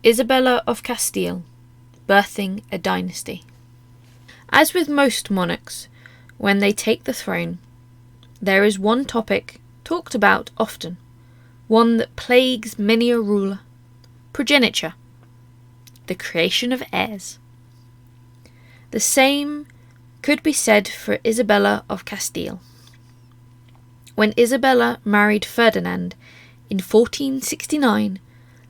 Isabella of Castile, birthing a dynasty. As with most monarchs, when they take the throne, there is one topic talked about often, one that plagues many a ruler: progeniture, the creation of heirs. The same could be said for Isabella of Castile. When Isabella married Ferdinand in 1469,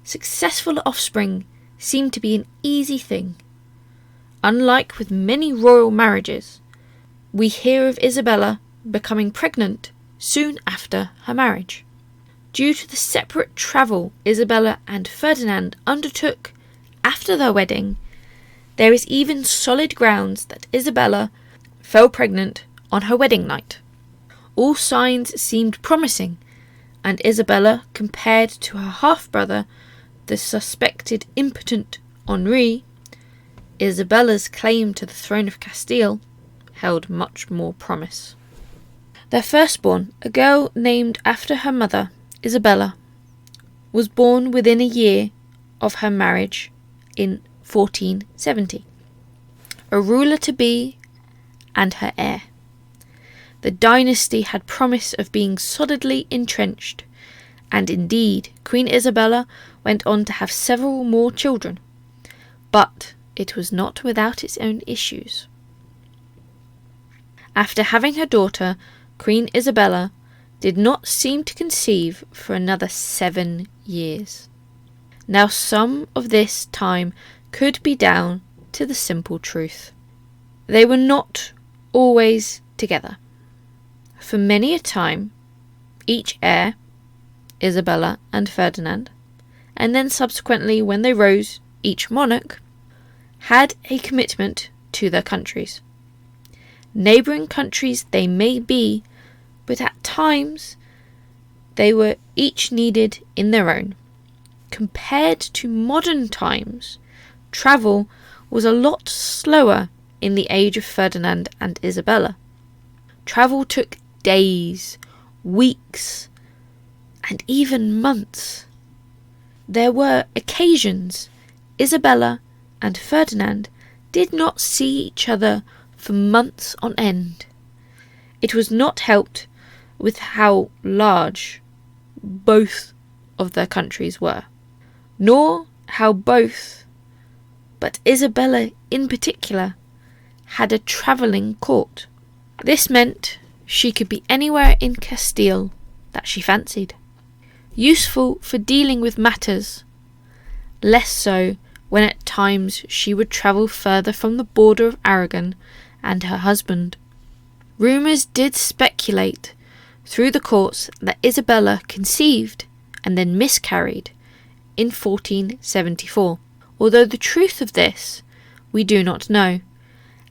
successful offspring seemed to be an easy thing. Unlike with many royal marriages, we hear of Isabella becoming pregnant soon after her marriage. Due to the separate travel Isabella and Ferdinand undertook after their wedding, there is even solid grounds that Isabella fell pregnant on her wedding night. All signs seemed promising, and Isabella compared to her half-brother, the suspected impotent Henri, Isabella's claim to the throne of Castile held much more promise. Their firstborn, a girl named after her mother, Isabella, was born within a year of her marriage in 1470. A ruler-to-be and her heir. The dynasty had promise of being solidly entrenched, and indeed Queen Isabella went on to have several more children, but it was not without its own issues. After having her daughter, Queen Isabella did not seem to conceive for another 7 years. Now some of this time could be down to the simple truth: they were not always together. For many a time, each heir, Isabella and Ferdinand, and then subsequently when they rose, each monarch, had a commitment to their countries. Neighbouring countries they may be, but at times they were each needed in their own. Compared to modern times, travel was a lot slower in the age of Ferdinand and Isabella. Travel took days, weeks, and even months. There were occasions Isabella and Ferdinand did not see each other for months on end. It was not helped with how large both of their countries were, nor how both, but Isabella in particular, had a travelling court. This meant she could be anywhere in Castile that she fancied. Useful for dealing with matters, less so when at times she would travel further from the border of Aragon and her husband. Rumours did speculate through the courts that Isabella conceived and then miscarried in 1474, although the truth of this we do not know,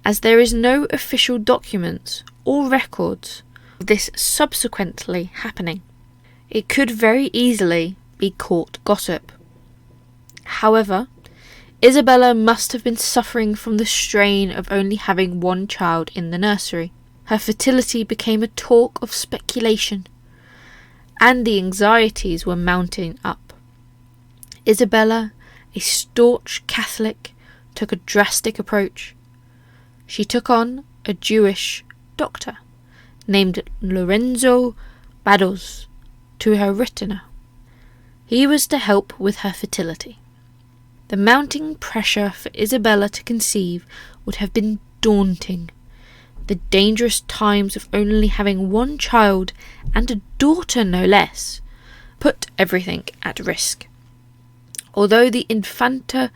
as there is no official documents or records of this subsequently happening. It could very easily be court gossip. However, Isabella must have been suffering from the strain of only having one child in the nursery. Her fertility became a talk of speculation, and the anxieties were mounting up. Isabella, a staunch Catholic, took a drastic approach. She took on a Jewish doctor named Lorenzo Bados to her retainer. He was to help with her fertility. The mounting pressure for Isabella to conceive would have been daunting. The dangerous times of only having one child, and a daughter no less, put everything at risk. Although the Infanta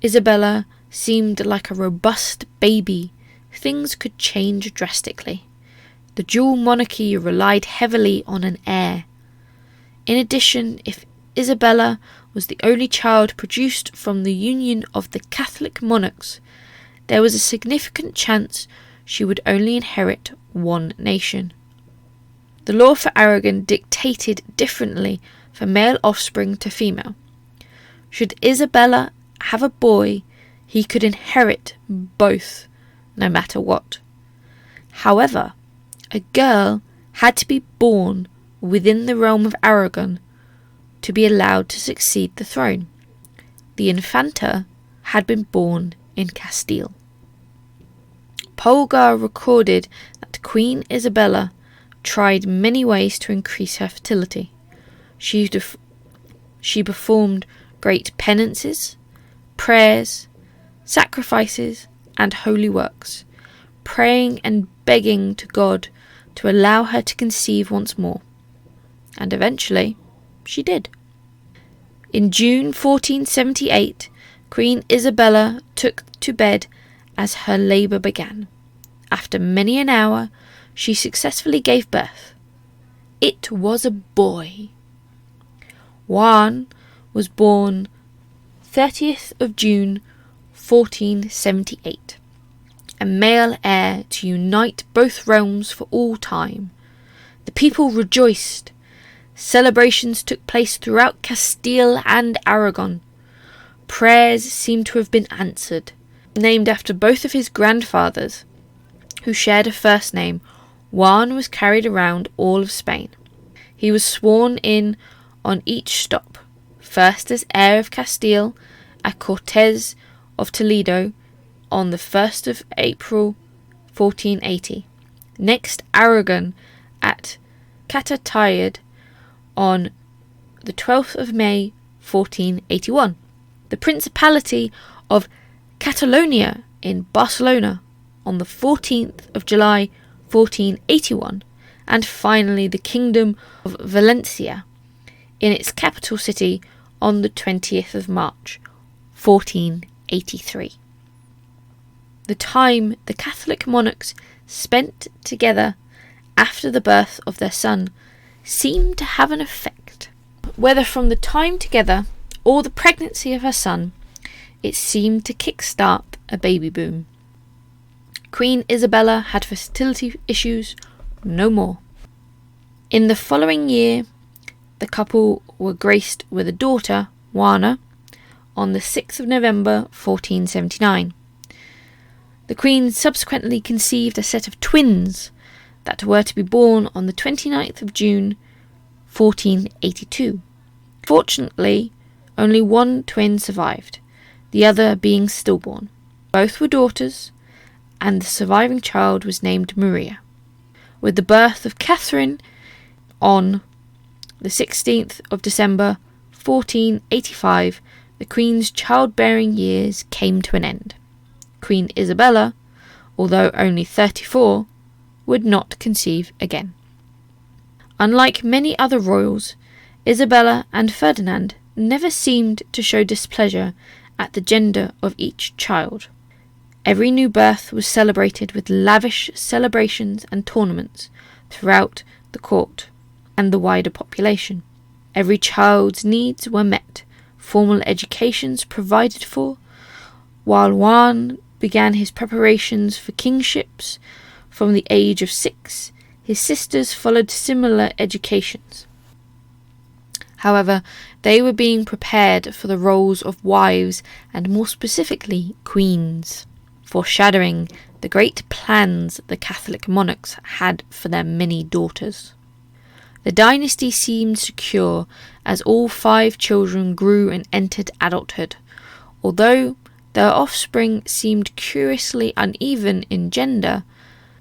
Isabella seemed like a robust baby, things could change drastically. The dual monarchy relied heavily on an heir. In addition, if Isabella was the only child produced from the union of the Catholic Monarchs, there was a significant chance she would only inherit one nation. The law for Aragon dictated differently for male offspring to female. Should Isabella have a boy, he could inherit both, no matter what. However, a girl had to be born within the realm of Aragon to be allowed to succeed the throne. the Infanta had been born in Castile. Pulgar recorded that Queen Isabella tried many ways to increase her fertility. She performed great penances, prayers, sacrifices, and holy works, praying and begging to God to allow her to conceive once more. And eventually, she did. In June 1478, Queen Isabella took to bed as her labour began. After many an hour, she successfully gave birth. It was a boy. Juan was born 30th of June 1478, a male heir to unite both realms for all time. The people rejoiced. Celebrations took place throughout Castile and Aragon. Prayers seemed to have been answered. Named after both of his grandfathers, who shared a first name, Juan was carried around all of Spain. He was sworn in on each stop, first as heir of Castile at Cortes of Toledo on the 1st of April 1480, next Aragon at Calatayud on the 12th of May 1481, the Principality of Catalonia in Barcelona on the 14th of July 1481, and finally the Kingdom of Valencia in its capital city on the 20th of March 1483. The time the Catholic monarchs spent together after the birth of their son seemed to have an effect. Whether from the time together or the pregnancy of her son, it seemed to kick-start a baby boom. Queen Isabella had fertility issues no more. In the following year, the couple were graced with a daughter, Juana, on the 6th of November 1479. The Queen subsequently conceived a set of twins that were to be born on the 29th of June 1482. Fortunately, only one twin survived, the other being stillborn. Both were daughters, and the surviving child was named Maria. With the birth of Catherine on the 16th of December 1485, the Queen's childbearing years came to an end. Queen Isabella, although only 34, would not conceive again. Unlike many other royals, Isabella and Ferdinand never seemed to show displeasure at the gender of each child. Every new birth was celebrated with lavish celebrations and tournaments throughout the court and the wider population. Every child's needs were met, formal educations provided for, while Juan began his preparations for kingships from the age of 6, his sisters followed similar educations. However, they were being prepared for the roles of wives and more specifically queens, foreshadowing the great plans the Catholic monarchs had for their many daughters. The dynasty seemed secure as all 5 children grew and entered adulthood, although their offspring seemed curiously uneven in gender.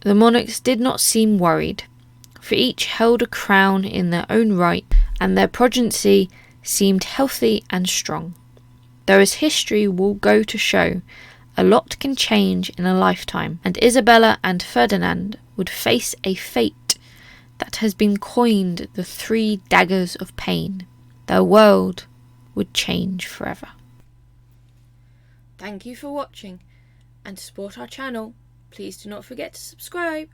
The monarchs did not seem worried, for each held a crown in their own right, and their progeny seemed healthy and strong. Though as history will go to show, a lot can change in a lifetime, and Isabella and Ferdinand would face a fate that has been coined the 3 daggers of pain. Their world would change forever. Thank you for watching, and to support our channel, please do not forget to subscribe.